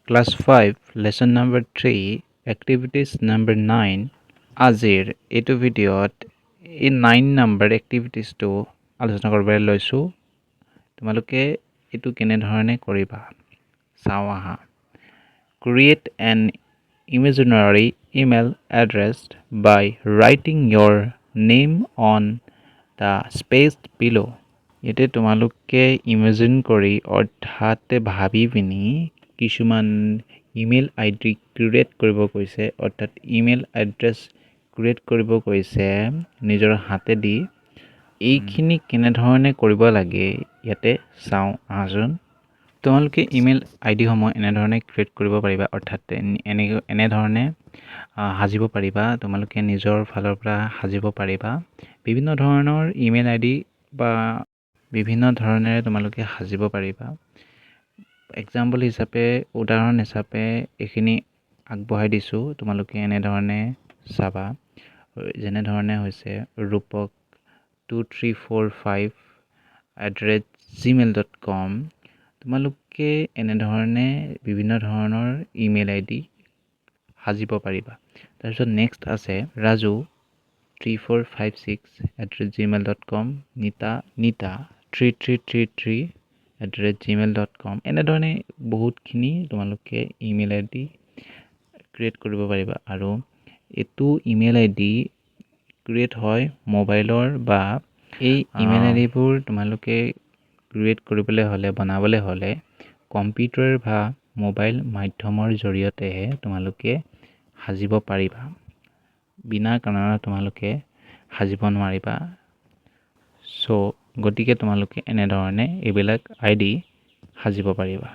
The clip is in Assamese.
Class 5, Lesson number 3, Activities number 9. আজিৰ এইটো ভিডিঅ'ত এই 9 নম্বৰ এক্টিভিটিছটো আলোচনা কৰিবলৈ লৈছোঁ। তোমালোকে এইটো কেনেধৰণে কৰিবা চাওঁ আহা। Create an imaginary email address by writing your name on the space below. ইয়াতে তোমালোকে ইমেজিন কৰি অৰ্থাৎ ভাবি পিনি কিছুমান ইমেইল আইডি ক্ৰিয়েট কৰিব কৈছে, অৰ্থাৎ ইমেইল এড্ৰেছ ক্ৰিয়েট কৰিব কৈছে নিজৰ হাতেদি। এইখিনি কেনেধৰণে কৰিব লাগে ইয়াতে চাওঁ আহচোন। তোমালোকে ইমেইল আইডিসমূহ এনেধৰণে ক্ৰিয়েট কৰিব পাৰিবা, অৰ্থাৎ এনেধৰণে সাজিব পাৰিবা। তোমালোকে নিজৰ ফালৰ পৰা সাজিব পাৰিবা। বিভিন্ন ধৰণৰ ইমেইল আইডি বা বিভিন্ন ধৰণেৰে তোমালোকে সাজিব পাৰিবা। এক্সাম্পল হিচাপে, উদাহৰণ হিচাপে এইখিনি আগবঢ়াই দিছোঁ। তোমালোকে এনেধৰণে চাবা, যেনেধৰণে হৈছে ৰূপক 2345@gmail.com। তোমালোকে এনেধৰণে বিভিন্ন ধৰণৰ ইমেইল আইডি সাজিব পাৰিবা। তাৰপিছত নেক্সট আছে ৰাজু 3456@gmail.com, নিতা 3333@gmail.com। এনেধৰণে বহুতখিনি তোমালোকে ইমেইল আইডি ক্ৰিয়েট কৰিব পাৰিবা। আৰু এইটো ইমেইল আইডি ক্ৰিয়েট হয় মোবাইলৰ, বা এই ইমেইল আইডিবোৰ তোমালোকে ক্ৰিয়েট কৰিবলৈ হ'লে, বনাবলৈ হ'লে কম্পিউটাৰ বা মোবাইল মাধ্যমৰ জৰিয়তেহে তোমালোকে সাজিব পাৰিবা। বিনা কাৰণত তোমালোকে সাজিব নোৱাৰিবা। গতিকে তোমালোকে এনেধৰণে এইবিলাক আইডি সাজিব পাৰিবা।